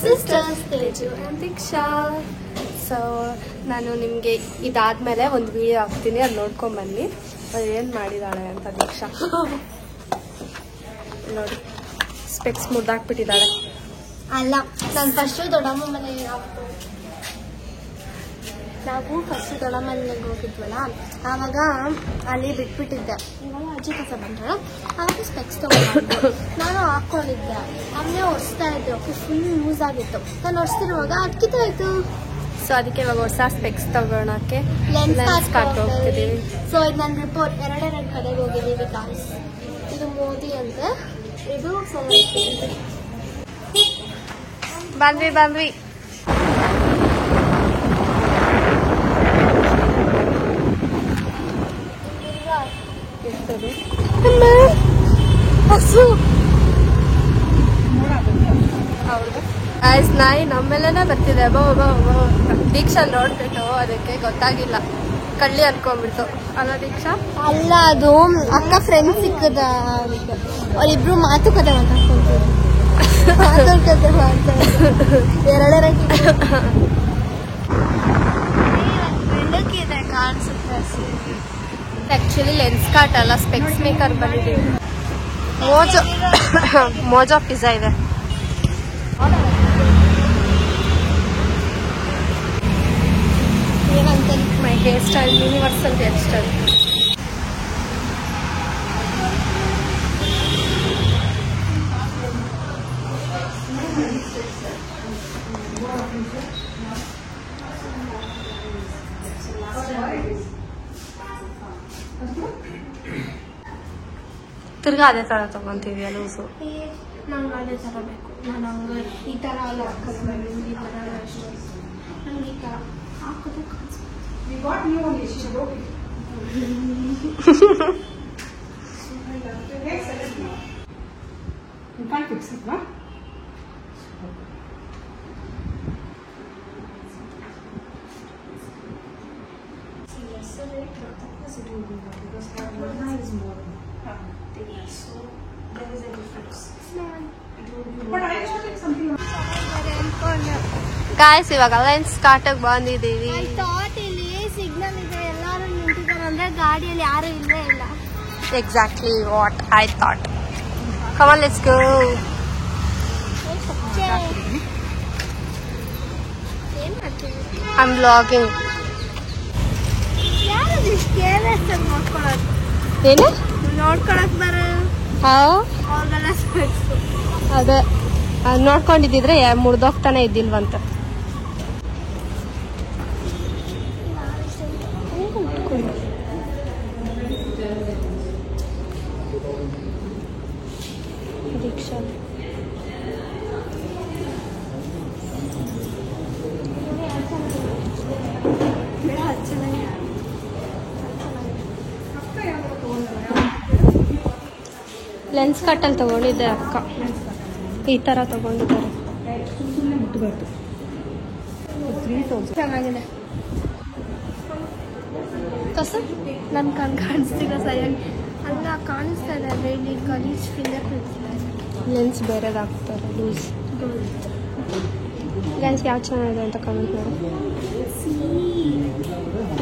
Sisters Teju and Diksha. So ನಾನು ನಿಮಗೆ ಇದಾದ್ಮೇಲೆ ಒಂದು ವಿಡಿಯೋ ಹಾಕ್ತೀನಿ, ಅದು ನೋಡ್ಕೊಂಬನ್ನಿ ಅದು ಏನು ಮಾಡಿದಾಳೆ ಅಂತ. ದೀಕ್ಷಾ ನೋಡಿ ಸ್ಪೆಕ್ಸ್ ಮುದ್ದಾಕ್ಬಿಟ್ಟಿದ್ದಾಳೆ. ಅಲ್ಲ, ನಾನು ಫಸ್ಟು ದೊಡ್ಡಮ್ಮ ಮನೆಗೆ ನಾವು ಫಸ್ಟ್ ದೊಡ್ಡಮ್ಮ ಮನೆಗೆ ಹೋಗಿದ್ವಲ್ಲ, ಆವಾಗ ಅಲ್ಲಿ ಬಿಟ್ಬಿಟ್ಟಿದ್ದೆ. ಇವಾಗ ಅಜ್ಜಿ ಕಸ ಬಂದ್ರೆ ಆವಾಗ ಸ್ಪೆಕ್ಸ್ ತಗೊಂಡು ನಾನು ಹಾಕ್ಕೊಂಡಿದ್ದೆ. ಆಮೇಲೆ ಒರೆಸ್ತಾ ಇದ್ದೆ. ಓಕೆ, ಫುಲ್ ಯೂಸ್ ಆಗಿತ್ತು. ನಾನು ಒರೆಸ್ತಿರುವಾಗ ಅದ್ಕಿತ್ತಾಯ್ತು. ಸೊ ಅದಕ್ಕೆ ಇವಾಗ ಹೊಸ ಸ್ಪೆಕ್ಸ್ ತಗೊಳಕ್ಕೆ ಲೆನ್ಸ್ ಕಟ್ ಹೋಗ್ತಿದ್ದೀವಿ. ಸೊ ಇದು ನನ್ನ ರಿಪೋರ್ಟ್ ಎರಡೆರಡು ಕಡೆಗೆ ಹೋಗಿದ್ದೀವಿ ಗಾಯ್ಸ್. ಇದು ಮೋದಿ ಅಂತೆ, ಇದು ಬಂದ್ವಿ ಹಸು. ಹೌದು ಆಯ್ಸ್ ನಾಯಿ ನಮ್ಮೆಲ್ಲನೇ ಬರ್ತಿದೆ. ದೀಕ್ಷಾ ನೋಡ್ಬಿಟ್ಟು ಅದಕ್ಕೆ ಗೊತ್ತಾಗಿಲ್ಲ, ಕಳ್ಳಿ ಅನ್ಕೊಂಡ್ಬಿಡ್ತು ಅಲ್ಲ ದೀಕ್ಷಾ? ಅಲ್ಲ, ಅದು ಅಕ್ಕ ಫ್ರೆಂಡ್ ಸಿಕ್ಕದ, ಅವರಿಬ್ರು ಮಾತುಕತೆ ಮಾತಾಡ್ಕೊಂತಿದ್ರು. ಬೆಳಕಿದೆ ಕಾಣಿಸುತ್ತೆ. ಆಕ್ಚುಲಿ ಲೆನ್ಸ್ ಕಾರ್ಟ್ ಅಲ್ಲ, ಸ್ಪೆಕ್ಸ್ ಮೇಕರ್ ಬಂದಿದ್ದೀವಿ. ಮೋಜೋ ಪಿಜ್ಜಾ ಇದೆ. My hair style universal hair style. ತಿರ್ಗಾ ಅದೇ ತರ ತಗೊಂತೀವಿ ಲೂಸು. ನಂಗೆ ಅದೇ ಥರ ಬೇಕು. ನಾನು ಹಂಗೆ ಈ ಥರ ಎಲ್ಲ ಹಾಕೋದು, ಈ ಥರ ಅಷ್ಟೇ. ನಂಗೆ ಈ ಥರ ಹಾಕೋದು ಗಾಯ್ಸ್ ಇವಾಗ ಲೆನ್ಸ್ ಕಾರ್ಟಿಗೆ ಬಂದಿದ್ದೀವಿ. ಇಲ್ಲಿ ಸಿಗ್ನಲ್ ಇದೆ, ಎಲ್ಲರೂ ನಿಂತಿದ್ದಾರೆ ಅಂದ್ರೆ ಗಾಡಿಯಲ್ಲಿ ಯಾರು ಇಲ್ಲೇ ಇಲ್ಲ. Exactly what I thought. Come on let's go. ಏನ್ ಮಾಡ್ತೀವಿ? I am vlogging. ಯಾರು ಕೇರ್ಲೆಸ್ ಆಗಿ ನೋಡ್ಕೊಳ್ಳೋದು? ಏನು ನೋಡ್ಕೊಳಕ್ ಬರ ಅವ್ರಿಗೆಲ್ಲ ಅದೇ ನೋಡ್ಕೊಂಡಿದ್ದಿದ್ರೆ ಮುರಿದೋಗ್ತಾನೆ ಇದ್ದಿಲ್ವಂತ. ದೀಕ್ಷಾ ಲೆನ್ಸ್ ಕಟ್ಟಲ್ಲಿ ತಗೊಂಡಿದ್ದೆ ಅಕ್ಕ, ಈ ತರ ತಗೊಂಡಿದ್ದಾರೆ. ಚೆನ್ನಾಗಿದೆ. ಕಸ ನನ್ನ ಕಣ್ ಕಾಣಿಸ್ತಿಲ್ಲ ಸರಿಯಾಗಿ. ಅಲ್ಲ, ಕಾಣಿಸ್ತಾ ಇದೆ ಅಂದರೆ ಇಲ್ಲಿ ಗಲೀಜ್ ಫಿಂಗರ್ ಪ್ರಿಂಟ್ಸ್. ಲೆನ್ಸ್ ಬೇರೆದಾಗ್ತಾರೆ ಲೂಸ್. ಲೆನ್ಸ್ ಯಾವ್ದು ಚೆನ್ನಾಗಿದೆ ಅಂತ ಕಮೆಂಟ್ ಮಾಡಿ.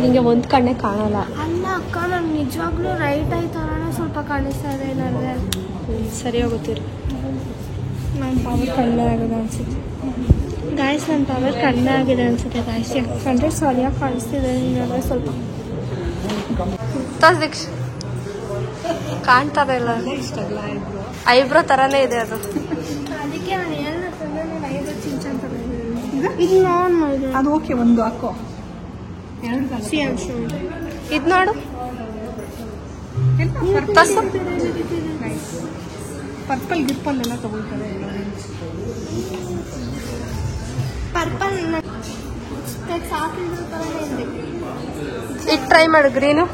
ನಿಮಗೆ ಒಂದು ಕಣ್ಣೇ ಕಾಣಲ್ಲ. ಅಲ್ಲ ಅಕ್ಕ, ನಾನು ನಿಜವಾಗ್ಲೂ ರೈಟ್ ಐ ಥರನೇ ಸ್ವಲ್ಪ ಕಾಣಿಸ್ತಾ ಇದೆ ನನಗೆ. ಸರಿ ಹೋಗುತ್ತೀರಿ. ನನ್ನ ಪವರ್ ಕಡಿಮೆ ಆಗಿದೆ ಅನಿಸುತ್ತೆ ಗಾಯ್ಸ್. ನನ್ನ ಪವರ್ ಕಡಿಮೆ ಆಗಿದೆ ಅನಿಸುತ್ತೆ ಗಾಯ್ಸ್. ಯಾಕಂದರೆ ಸರಿಯಾಗಿ ಕಾಣಿಸ್ತಿದೆ ನಿಮಗೆ ಸ್ವಲ್ಪ. ದೀಕ್ಷ ಕಾಣ್ತದೆ ಇಲ್ಲ, ಐಬ್ರೋ ಥರನೇ ಇದೆ ಅದು. ಅದಕ್ಕೆ ನಾನು ಏನಂತಂದ್ರೆ ನಾನು ಐಬ್ರೋ ಚಿಂಚನ್ ತಗೊಂಡಿದ್ದೀನಿ. ಇದು ಆನ್ ಮಾಡಿದೆ. ಅದು ಓಕೆ, ಒಂದು ಹಾಕೋ. ಇದು ನೋಡು, ಪರ್ಪಲ್ ಗಿಪ್ಪಲ್ ಎಲ್ಲ ತಗೊಳ್ತಾರೆ. ಪರ್ಪಲ್ ಹಾಕಿದ್ರು ಥರನೇ ಇದೆ. ಇದು ಟ್ರೈ ಮಾಡು, ಗ್ರೀನು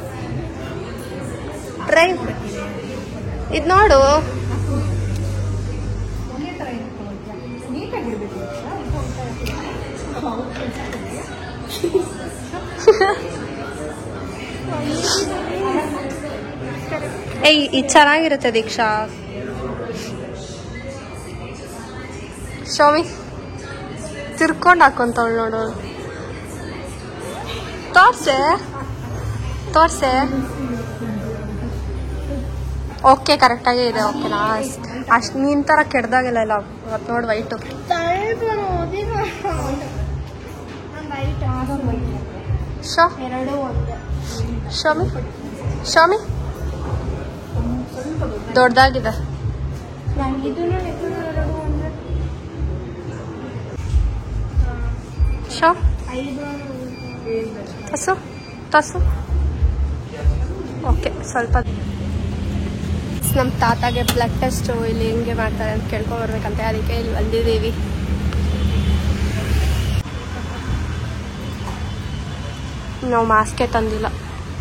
ಟ್ರೈ. ಇದು ನೋಡು, ಏಯ್ ಇದು ಚೆನ್ನಾಗಿರುತ್ತೆ ದೀಕ್ಷಾ. ಶೋಮಿ ತಿರ್ಕೊಂಡು ಹಾಕೊಂತವಳು ನೋಡು. ತೋರ್ಸೆ ತೋರ್ಸೆ. ಓಕೆ ಕರೆಕ್ಟಾಗೇ ಇದೆ. ಓಕೆ ಅಷ್ಟು ನೀನ್ ಥರ ಕೆಡ್ದಾಗೆಲ್ಲ ಇಲ್ಲ. ಇವತ್ತು ನೋಡಿ ವೈಟು ಶೋ ಶೋಮಿ ಶೋಮಿ ದೊಡ್ಡದಾಗಿದೆ. ಶೋ ತಸು ತಸು. ಓಕೆ ಸ್ವಲ್ಪ ನಮ್ಮ ತಾತಾಗೆ ಬ್ಲಡ್ ಟೆಸ್ಟ್ ಇಲ್ಲಿ ಹೆಂಗೆ ಮಾಡ್ತಾರೆ ಅಂತ ಕೇಳ್ಕೊಂಡ್ಬರ್ಬೇಕಂತೆ, ಅದಕ್ಕೆ ಇಲ್ಲಿ ಬಂದಿದ್ದೀವಿ. ನಾವು ಮಾಸ್ಕೇ ತಂದಿಲ್ಲ,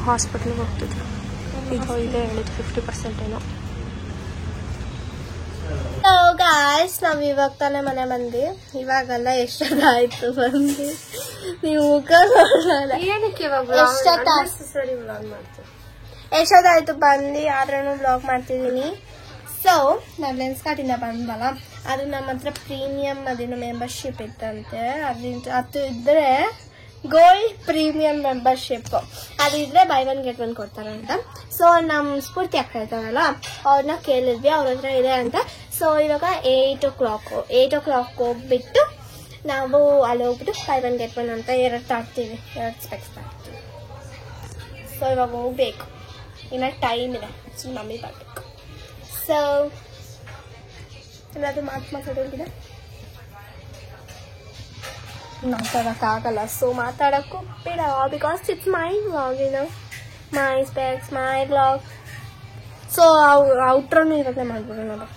ಹಾಸ್ಪಿಟ್ಲಿಗೆ ಹೋಗ್ತಿದ್ವಿ. ಇದು ಇದೆ ಹೇಳಿದ್ದು 50% ಏನೋ. ಗಾಯ್ಸ್ ನಾವು ಇವಾಗ ತಾನೇ ಮನೆ ಬಂದು, ಇವಾಗೆಲ್ಲ ಎಷ್ಟೊತ್ತಾಯ್ತು ಬಂದು, ನೀವು ಮುಖ ನೋಡಲ್ಲ. ಏನಕ್ಕೆ ಎಷ್ಟೊತ್ತಾಯ್ತು ಬಂದು ಯಾರನ್ನು ಬ್ಲಾಗ್ ಮಾಡ್ತಿದ್ದೀನಿ. ಸೊ ನಾವು ಲೆನ್ಸ್ ಕಾರ್ಟಿಂದ ಬಂದಲ್ಲ, ಅದು ನಮ್ಮ ಹತ್ರ ಪ್ರೀಮಿಯಂ ಅದೇನು ಮೆಂಬರ್ಶಿಪ್ ಇತ್ತಂತೆ. ಅದು ಇದ್ರೆ ಗೋಲ್ಡ್ ಪ್ರೀಮಿಯಂ ಮೆಂಬರ್ಶಿಪ್ ಅದು ಇದ್ರೆ ಬೈ 1 get 1 ಕೊಡ್ತಾರೆ ಅಂತ. ಸೊ ನಮ್ಮ ಸ್ಫೂರ್ತಿ ಅಕ್ಕ ಇರ್ತಾರಲ್ಲ, ಅವ್ರನ್ನ ಕೇಳಿದ್ವಿ, ಅವ್ರ ಹತ್ರ ಇದೆ ಅಂತ. ಸೊ ಇವಾಗ 8 o'clock ಹೋಗ್ಬಿಟ್ಟು ನಾವು ಅಲ್ಲಿ ಹೋಗ್ಬಿಟ್ಟು ಬೈ 1 get 1 ಅಂತ 2 ತಾಡ್ತೀವಿ, 2 ಸ್ಪೆಕ್ಸ್ ತಾಡ್ತೀವಿ. ಸೊ ಇವಾಗ ಹೋಗ್ಬೇಕು, ಇನ್ನ ಟೈಮ್ ಇದೆ, ಮಮ್ಮಿ ಬರ್ಬೇಕು. ಸೊ ಏನಾದರೂ ಮಾತಾಡೋಗಿದೆ, ಮಾತಾಡೋಕ್ಕಾಗಲ್ಲ. ಸೊ ಮಾತಾಡೋಕ್ಕೂ ಬೇಡ, because it's my vlog, my specs my vlog. So ಔಟ್ರೋನು ಇರೋದೇ ಮಾಡ್ಬಿಡೋಣ ನಾವು.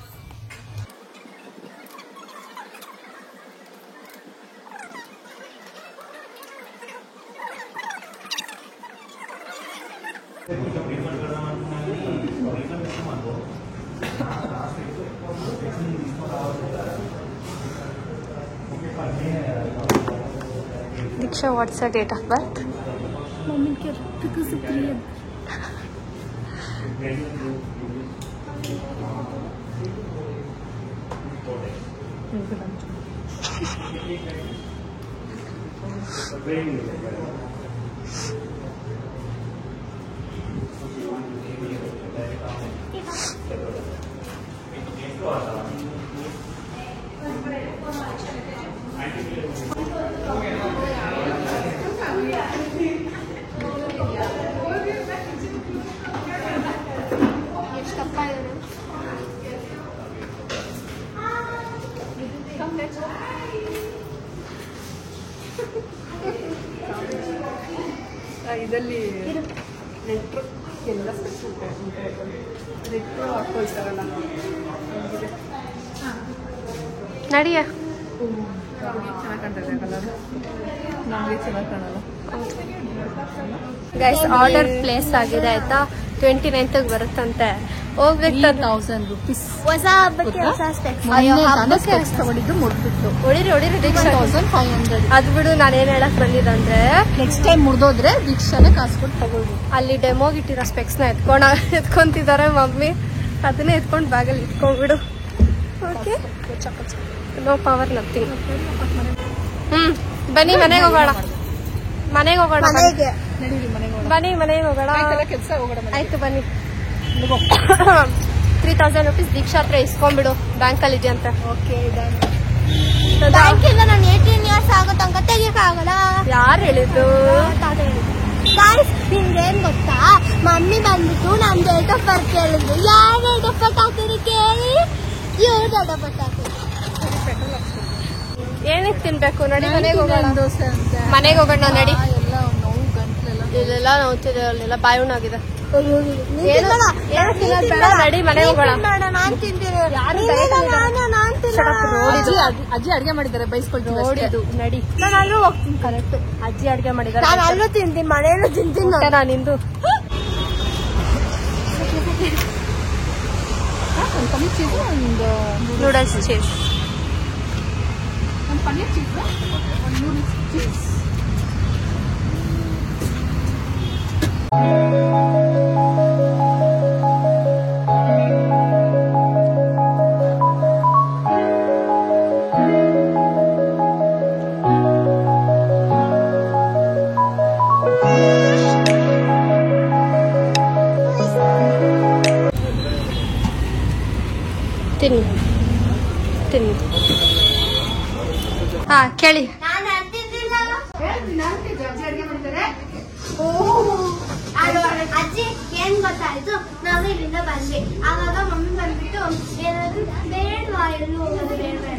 Diksha, what's her date of birth? Mommy care because of Priya. ಇದರಲ್ಲಿ ನೆಟ್ರು ಎಲ್ಲ ಸ್ಪೆಷಲ್ ನೆಟ್ರು ಹಾಕೊಳ್ತಾರಲ್ಲ ನಡಿಯ. ಚೆನ್ನಾಗಿ ಕಾಣ್ತದೆ ಕಲರ್, ನಮಗೆ ಚೆನ್ನಾಗಿ ಕಾಣಲ್ಲ. ಗೈಸ್ ಆರ್ಡರ್ ಪ್ಲೇಸ್ ಆಗಿದೆ ಆಯ್ತಾ, 29th ಬರುತ್ತಂತೆ. ಹೋಗ್ಬೇಕು 1000 rupees. ಹೊಸ ಹಬ್ಬಕ್ಕೆ ಹೊಸ ಸ್ಪೆಕ್ಸ್ ತಗೊಂಡಿದ್ದು ಮುರಿದ್ಬಿಟ್ಟು ಹೊಡಿರಿ 1500. ಅದು ಬಿಡು, ನಾನೇನ್ ಹೇಳಕ್ ಬಂದಿದ್ದಂದ್ರೆ ನೆಕ್ಸ್ಟ್ ಟೈಮ್ ಮುರಿದೋದ್ರೆ ದೀಕ್ಷಾನೇ ಕಾಸು ಕೊಟ್ಟು ತಗೊಳ್ಳಿ. ಅಲ್ಲಿ ಡೆಮೋಗ್ ಇಟ್ಟಿರೋ ಸ್ಪೆಕ್ಸ್ನ ಎತ್ಕೊಂತಿದ್ದಾರೆ ಮಮ್ಮಿ, ಅದನ್ನೇ ಎತ್ಕೊಂಡು ಬ್ಯಾಗಲ್ಲಿ ಇಟ್ಕೊಂಡ್ಬಿಡು. Okay, no power nothing. ಬನ್ನಿ ಮನೆಗೆ ಹೋಗೋಣ, ಮನೆಗೆ ಹೋಗೋಣ, ಮನೆಗೆ ನಡೀರಿ ಮನೆಗೆ ಹೋಗೋಣ. ಬನ್ನಿ ಮನೆಗೆ ಹೋಗೋಣ. ಕೆಲಸ ಹೋಗೋಣ. ಆಯ್ತು ಬನ್ನಿ. 3000 rupees ದೀಕ್ಷಾ ಹತ್ರ ಇಸ್ಕೊಂಡ್ಬಿಡು, ಬ್ಯಾಂಕಲ್ಲಿ ಇದೆ ಅಂತ. ಓಕೆ, ಬ್ಯಾಂಕಿಂದ ನಾನು 18 years ಆಗೋ ತನಕ ತೆಗಿಯಕ್ಕಾಗಲ್ಲ. ಯಾರು ಹೇಳಿದ್ರು? ಗಾಯ್ಸ್ ನಿಮ್ಗೇನ್ ಗೊತ್ತಾ, ಮಮ್ಮಿ ಬಂದ್ಬಿಟ್ಟು ನಮ್ ಡೇಟ್ ಆಫ್ ಬರ್ತ್ ಕೇಳಿದ್ರು. ಯಾರು ಡೇಟ್ ಆಫ್ ಬರ್ತ್ ಹಾಕಿದ್ರು ಕೇಳಿ, ಇವ್ರು ಡೇಟ್ ಆಫ್ ಬರ್ತ್ ಹಾಕಿದ್ರು. ಏನಕ್ಕೆ ತಿನ್ಬೇಕು? ನಡಿ ಮನೆಗೆ ಹೋಗೋಣ, ದೋಸೆ ಅಂತ ಮನೆಗೆ ಹೋಗೋಣ ನಡಿ. ಎಲ್ಲ ನೋವು ಗಂಟ್ಲೆಲ್ಲ ಇಲ್ಲೆಲ್ಲ ನೋಡ್ತಿದೆ, ಅಲ್ಲೆಲ್ಲ ಬಾಯುಣಾಗಿದೆ. ಏನು ನಡಿ ಮನೆಗೆ ಹೋಗೋಣ. ನಾನ್ ತಿಂತೀನಿ. ಅಜ್ಜಿ ಅಡ್ಗೆ ಮಾಡಿದ್ದಾರೆ, ಬೈಸ್ಕೊಳ್ತೀವಿ. ನೋಡಿದ್ದು ನಡಿ. ನಾನು ಅಲ್ಲೂ ಹೋಗ್ತೀನಿ. ಕರೆಕ್ಟ್, ಅಜ್ಜಿ ಅಡ್ಗೆ ಮಾಡಿದ್ದಾರೆ. ನಾನು ಅಲ್ಲೂ ತಿಂತೀನಿ, ಮನೆಯಲ್ಲೂ ತಿಂತೀನಿ. ನಾನು ನಿಂದು ಒಂದು ಪನ್ನೀರ್ ಚೀಸು, ಒಂದು ನೂಡಲ್ಸ್ ಚೀಸ್. ಒಂದು ಪನ್ನೀರ್ ಚೀಸು, ಒಂದು ನೂಡಲ್ಸ್ ಚೀಸ್. ತಿನ್ನಿ ತಿನ್ನಿ. ಹಾ ಕೇಳಿ. ನಾನು ಅಂತಿದ್ದಿಲ್ಲ. ಅಜ್ಜಿ ಏನ್ ಗೊತ್ತಾಯ್ತು, ನಾವು ಇಲ್ಲಿಂದ ಬಂದ್ವಿ. ಆವಾಗ ಮಮ್ಮಿ ಬಂದ್ಬಿಟ್ಟು ಏನಾದ್ರು ಬೇಡವಾ ಎಲ್ಲೂ ಹೋಗೋದು ಬೇಡವಾ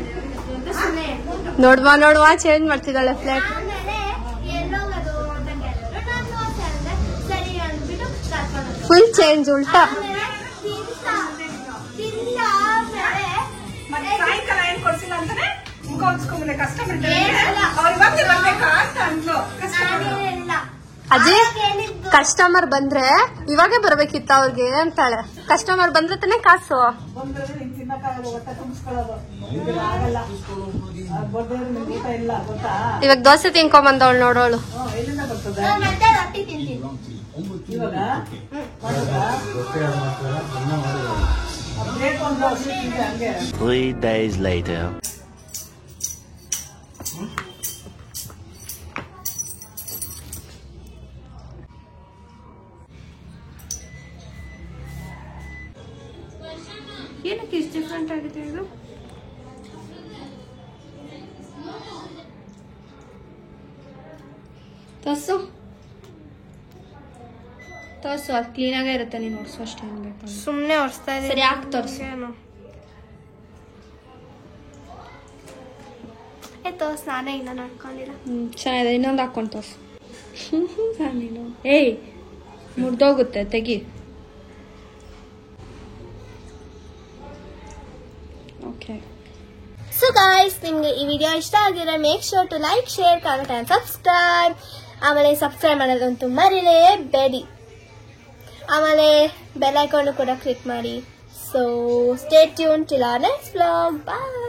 ಅಂತ ಸುಮ್ಮನೆ ನೋಡುವ ಚೇಂಜ್ ಮಾಡ್ತಿದ್ದಾಳೆ ಫ್ಲಾಟ್. ಆಮೇಲೆ ಎಲ್ಲೋಗೋದು ಅಂತ ಕೇಳಿದ್ರು. ನಾನು ನೋಡ್ತಾ ಇದ್ದೆ, ಸರಿ ಅಂದ್ಬಿಟ್ಟು ಕರ್ಕೊಂಡು ಫುಲ್ ಚೇಂಜ್ ಉಲ್ಟಾ. ಆಮೇಲೆ ತಿಂದ ಆಮೇಲೆ ಸಾಯಂಕಾಲ ಏನ್ ಕೊಡ್ಸಿಲ್ಲ ಅಂತಾನೆ ಮುಖ ಹೊತ್ಸ್ಕೊಂಬಂದೆ ಕಸ್ಟಮರ್ ಏನಿಲ್ಲ. ಅವ್ರು ಇವಾಗ ಬರ್ಬೇಕಾ ಅಂತ ಅಂದ್ಲು. ನಾನೇನಿಲ್ಲ. ಅಜ್ಜಿ ಕಸ್ಟಮರ್ ಬಂದ್ರೆ ಇವಾಗೆ ಬರ್ಬೇಕಿತ್ತ ಅವ್ರಿಗೆ ಅಂತಾಳೆ. ಕಸ್ಟಮರ್ ಬಂದ್ರೆ ತಾನೇ ಕಾಸು. ಬಂದ್ರೆ ನಿಂಗೆ ತಿನ್ನಕ್ಕಾಗಲ್ಲ, ಹೊಟ್ಟೆ ತುಂಬಿಸ್ಕೊಳ್ಳೋದು ಆಗಲ್ಲ. ಬರ್ದೇವ್ರು ನಿಮ್ಗೆ ಊಟ ಇಲ್ಲ ಗೊತ್ತಾ. ಇವಾಗ ದೋಸೆ ತಿನ್ಕೊಂಬಂದವಳು ನೋಡೋಳು. ಎಲ್ಲಿಂದ ಬರ್ತದೆ ನಾನು ಮತ್ತೆ ರೊಟ್ಟಿ ತಿಂತೀನಿ. ಇವಾಗ ಬೇಕು ಅಂದ್ರೆ ಹಸಿ ತಿಂದೆ ಹಂಗೆ. 3 days later. ಏನಕ್ಕೆ ಇಷ್ಟು ಡಿಫ್ರೆಂಟ್ ಆಗಿದೆ ಇದು? ತೋರ್ಸು ಅದು ಕ್ಲೀನಾಗೇ ಇರುತ್ತೆ. ನೀನು ಒರ್ಸು ಅಷ್ಟೇ ಅನ್ಬೇಕು. ಸುಮ್ಮನೆ ಒರೆಸ್ತಾ ಇದ್ದೀನಿ. ಸರಿ ಯಾಕೆ ತೋರ್ಸು. ತೋರ್ಸ್, ನಾನೇ ಇಲ್ಲ ನೋಡ್ಕೊಂಡಿಲ್ಲ. ಚೆನ್ನಾಗಿದೆ. ಇನ್ನೊಂದು ಹಾಕೊಂಡು ತೋರ್ಸು. ನೀನು ಏಯ್ ಮುರಿದೋಗುತ್ತೆ, ತೆಗಿ. ಓಕೆ. ಸೊ ಗಾಯ್ಸ್, ನಿಮ್ಗೆ ಈ ವಿಡಿಯೋ ಇಷ್ಟ ಆಗಿದ್ರೆ make sure to like, share, comment and subscribe. ಆಮೇಲೆ ಸಬ್ಸ್ಕ್ರೈಬ್ ಮಾಡೋದಂತೂ ಮರಿಲೇಬೇಡಿ. ಆಮೇಲೆ ಬೆಲ್ ಐಕಾನ್ ಕೂಡ ಕ್ಲಿಕ್ ಮಾಡಿ. So stay tuned till our next vlog. Bye.